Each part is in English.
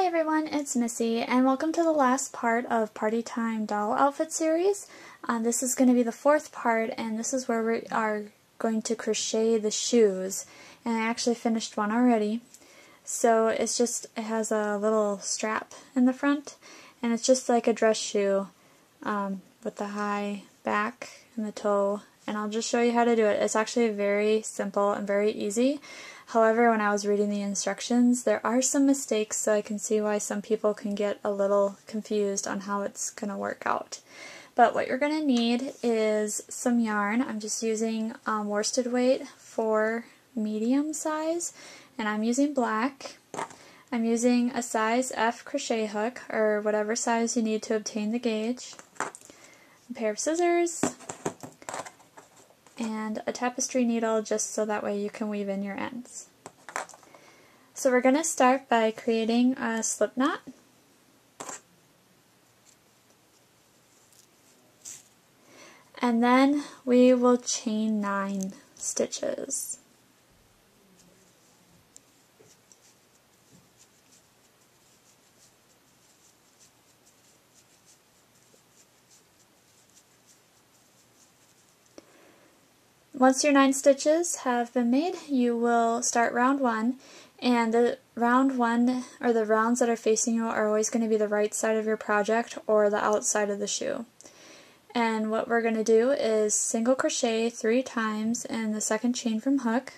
Hi everyone, it's Missy, and welcome to the last part of Party Time Doll Outfit series. This is going to be the fourth part, and this is where we are going to crochet the shoes. And I actually finished one already. So it has a little strap in the front, and it's just like a dress shoe with the high back and the toe. And I'll just show you how to do it. It's actually very simple and very easy. However, when I was reading the instructions, there are some mistakes, so I can see why some people can get a little confused on how it's going to work out. But what you're going to need is some yarn. I'm just using worsted weight for medium size, and I'm using black. I'm using a size F crochet hook, or whatever size you need to obtain the gauge, a pair of scissors, and a tapestry needle just so that way you can weave in your ends. So we're going to start by creating a slip knot. And then we will chain 9 stitches. Once your 9 stitches have been made, you will start round 1, and the round 1, or the rounds that are facing you, are always going to be the right side of your project or the outside of the shoe. And what we're going to do is single crochet 3 times in the second chain from hook.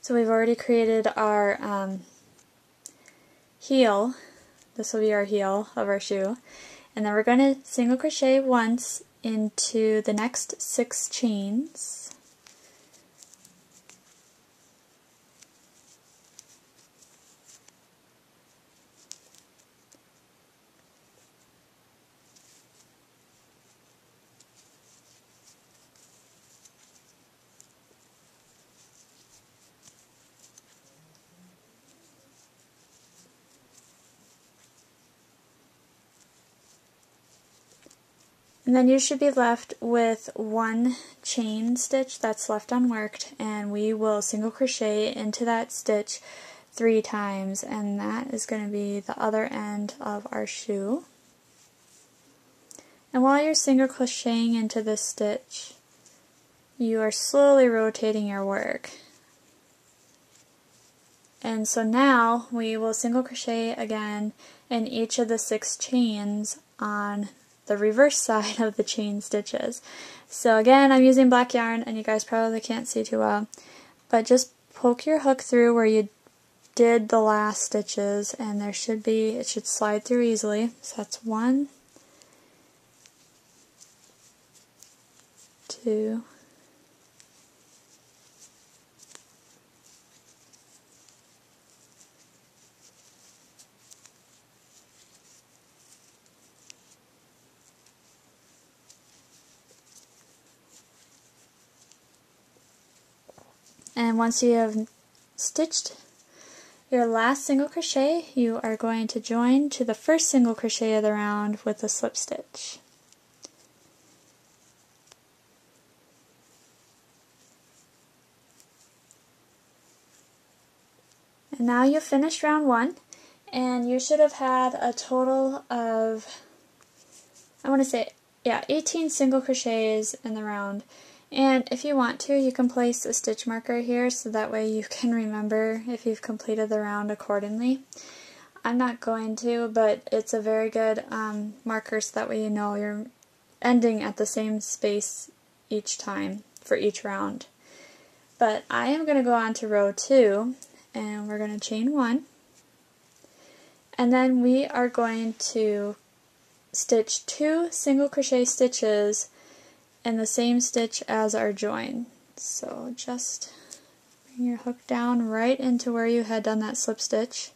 So we've already created our heel. This will be our heel of our shoe. And then we're going to single crochet once into the next 6 chains. And then you should be left with 1 chain stitch that's left unworked, and we will single crochet into that stitch 3 times, and that is going to be the other end of our shoe. And while you're single crocheting into this stitch, you are slowly rotating your work. And so now we will single crochet again in each of the 6 chains on the reverse side of the chain stitches. So again, I'm using black yarn, and you guys probably can't see too well, but just poke your hook through where you did the last stitches, and it should slide through easily. So that's 1, 2, and once you have stitched your last single crochet, you are going to join to the first single crochet of the round with a slip stitch. And now you've finished round 1, and you should have had a total of, 18 single crochets in the round. And if you want to, you can place a stitch marker here so that way you can remember if you've completed the round accordingly. I'm not going to, but it's a very good marker so that way you know you're ending at the same space each time for each round. But I am going to go on to row 2, and we're going to chain 1, and then we are going to stitch 2 single crochet stitches in the same stitch as our join. So just bring your hook down right into where you had done that slip stitch,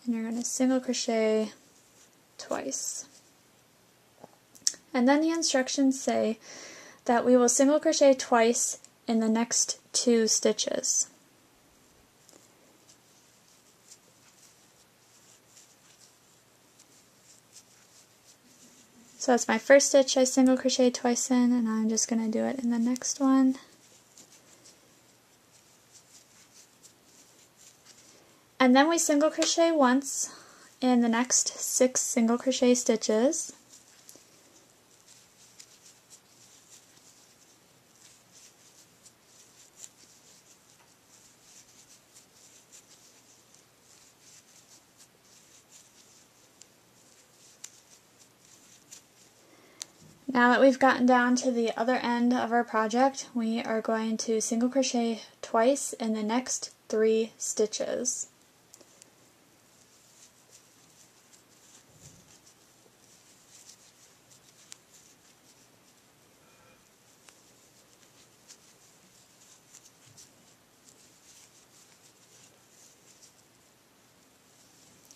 and you're going to single crochet twice. And then the instructions say that we will single crochet twice in the next 2 stitches. So that's my first stitch I single crochet twice in, and I'm just going to do it in the next one. And then we single crochet once in the next 6 single crochet stitches. Now that we've gotten down to the other end of our project, we are going to single crochet twice in the next 3 stitches.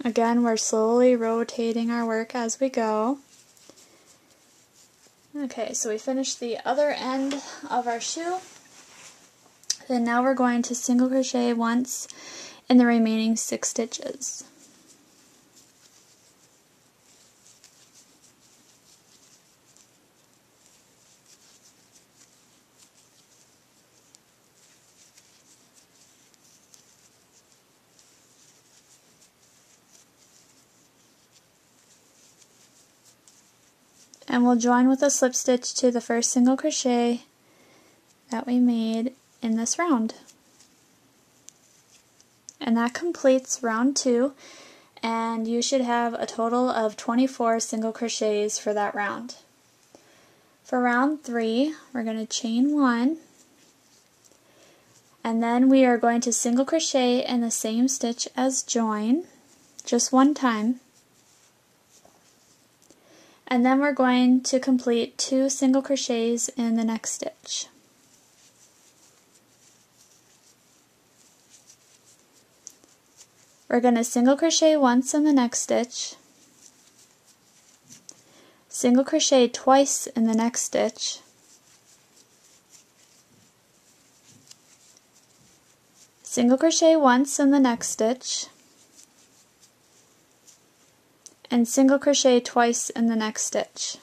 Again, we're slowly rotating our work as we go. Okay, so we finished the other end of our shoe. Then now we're going to single crochet once in the remaining 6 stitches. And we'll join with a slip stitch to the first single crochet that we made in this round. And that completes round 2, and you should have a total of 24 single crochets for that round. For round 3, we're going to chain 1, and then we are going to single crochet in the same stitch as join, just one time. And then we're going to complete 2 single crochets in the next stitch. We're going to single crochet once in the next stitch, single crochet twice in the next stitch, single crochet once in the next stitch, and single crochet twice in the next stitch.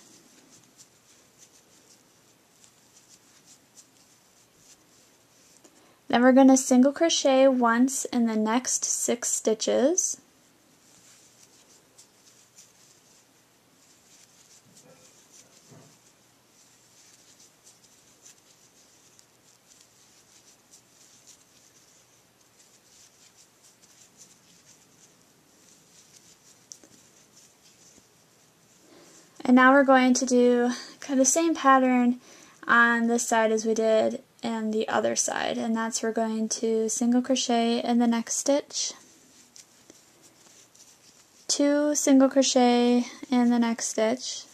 Then we're going to single crochet once in the next 6 stitches. And now we're going to do kind of the same pattern on this side as we did and the other side, and that's we're going to single crochet in the next stitch, 2 single crochet in the next stitch,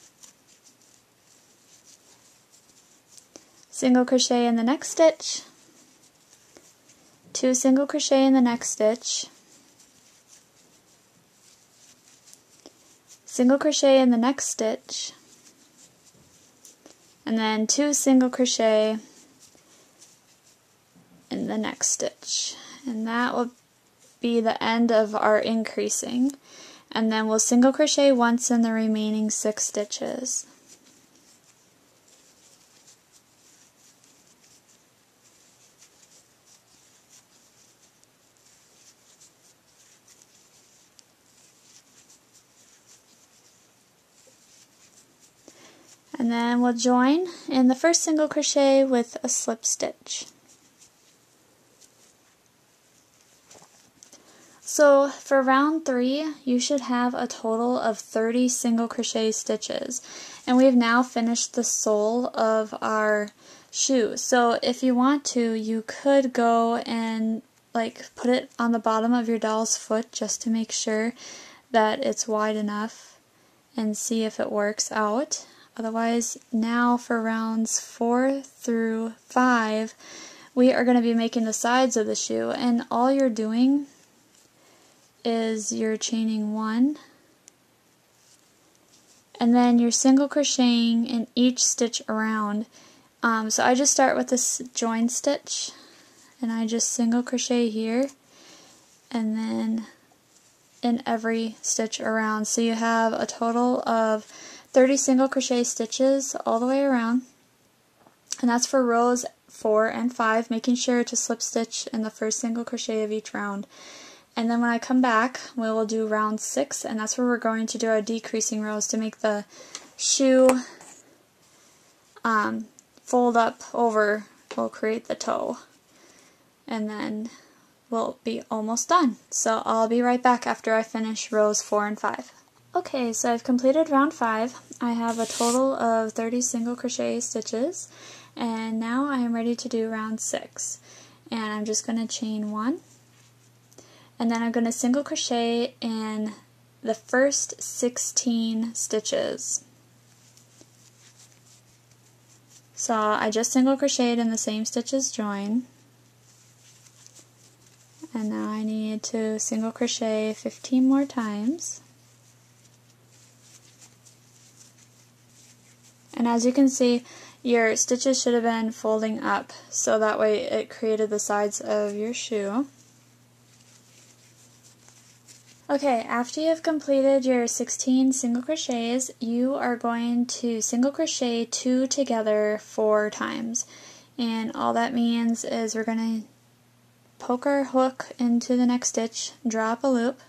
single crochet in the next stitch, 2 single crochet in the next stitch, single crochet in the next stitch, and then 2 single crochet in the next stitch. And that will be the end of our increasing. And then we'll single crochet once in the remaining 6 stitches. And then we'll join in the first single crochet with a slip stitch. So for round 3, you should have a total of 30 single crochet stitches. And we've now finished the sole of our shoe. So if you want to, you could go and put it on the bottom of your doll's foot just to make sure that it's wide enough and see if it works out. Otherwise, now for rounds 4 through 5, we are going to be making the sides of the shoe, and all you're doing is you're chaining 1, and then you're single crocheting in each stitch around. So I just start with this join stitch, and I just single crochet here, and then in every stitch around. So you have a total of 30 single crochet stitches all the way around, and that's for rows 4 and 5, making sure to slip stitch in the first single crochet of each round. And then when I come back, we will do round 6, and that's where we're going to do our decreasing rows to make the shoe fold up over. We'll create the toe, and then we'll be almost done. So I'll be right back after I finish rows 4 and 5. Okay, so I've completed round 5. I have a total of 30 single crochet stitches, and now I am ready to do round 6. And I'm just going to chain 1, and then I'm going to single crochet in the first 16 stitches. So I just single crocheted in the same stitches join, and now I need to single crochet 15 more times. And as you can see, your stitches should have been folding up, so that way it created the sides of your shoe. Okay, after you have completed your 16 single crochets, you are going to single crochet 2 together 4 times. And all that means is we're going to poke our hook into the next stitch, draw up a loop,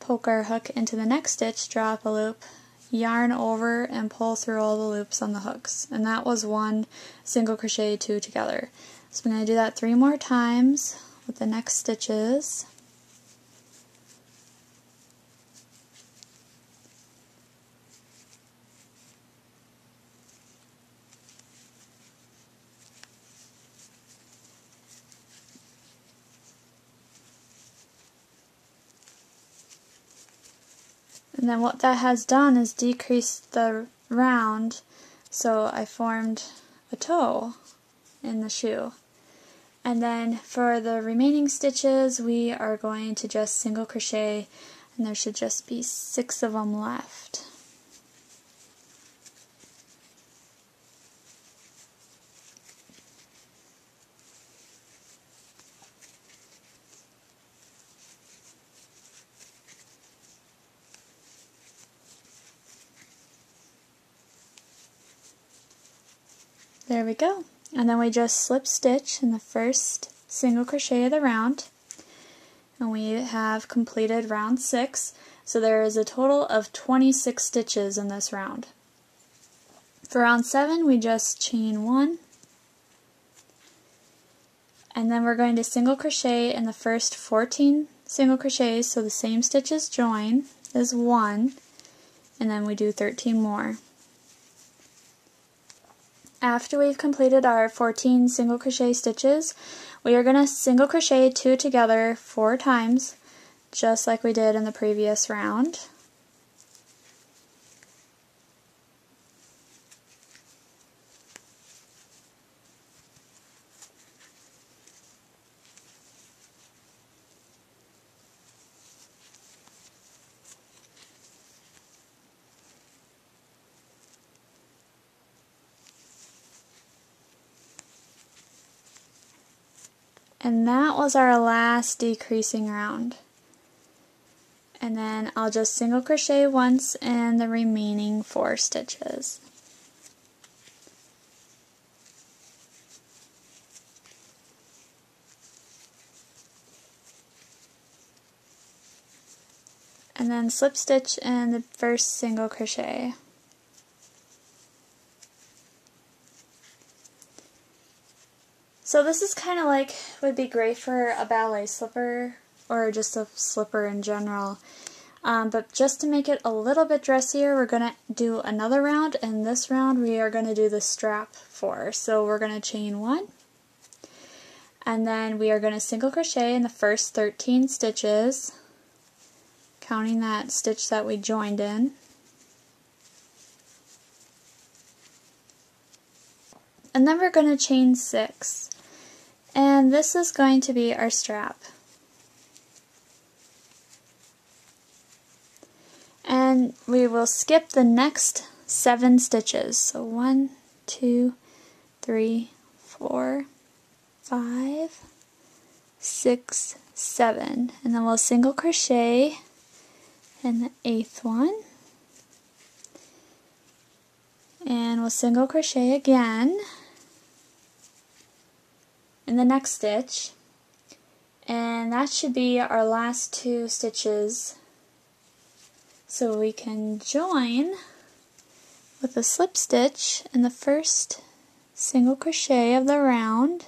poke our hook into the next stitch, draw up a loop, yarn over and pull through all the loops on the hooks. And that was 1 single crochet 2 together. So I'm going to do that 3 more times with the next stitches. And then what that has done is decreased the round, so I formed a toe in the shoe. And then for the remaining stitches, we are going to just single crochet, and there should just be 6 of them left. There we go. And then we just slip stitch in the first single crochet of the round, and we have completed round 6. So there is a total of 26 stitches in this round. For round 7, we just chain 1, and then we're going to single crochet in the first 14 single crochets, so the same stitches join is 1, and then we do 13 more. After we've completed our 14 single crochet stitches, we are going to single crochet 2 together 4 times, just like we did in the previous round. And that was our last decreasing round. And then I'll just single crochet once in the remaining 4 stitches. And then slip stitch in the first single crochet. So this is kind of like, would be great for a ballet slipper or just a slipper in general. But just to make it a little bit dressier, we're going to do another round, and this round we are going to do the strap for. So we're going to chain 1, and then we are going to single crochet in the first 13 stitches, counting that stitch that we joined in. And then we're going to chain 6. And this is going to be our strap. And we will skip the next 7 stitches. So 1, 2, 3, 4, 5, 6, 7. And then we'll single crochet in the 8th one. And we'll single crochet again in the next stitch, and that should be our last 2 stitches, so we can join with a slip stitch in the first single crochet of the round,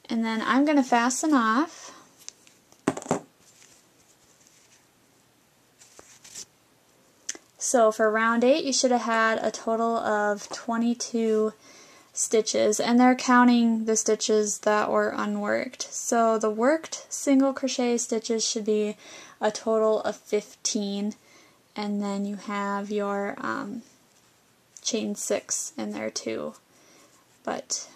and then I'm going to fasten off. So for round 8 you should have had a total of 22 stitches, and they're counting the stitches that were unworked. So the worked single crochet stitches should be a total of 15, and then you have your chain 6 in there too. But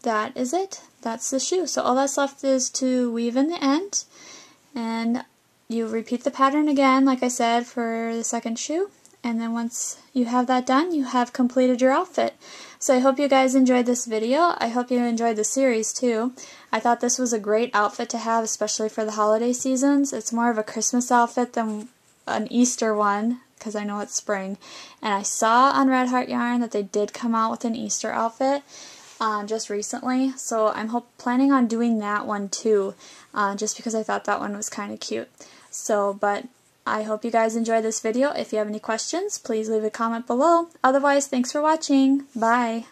that is it. That's the shoe. So all that's left is to weave in the end, and you repeat the pattern again, like I said, for the second shoe, and then once you have that done, you have completed your outfit. So I hope you guys enjoyed this video. I hope you enjoyed the series too. I thought this was a great outfit to have, especially for the holiday seasons. It's more of a Christmas outfit than an Easter one, because I know it's spring. And I saw on Red Heart Yarn that they did come out with an Easter outfit just recently, so I'm planning on doing that one too, just because I thought that one was kind of cute. So, but I hope you guys enjoyed this video. If you have any questions, please leave a comment below. Otherwise, thanks for watching. Bye!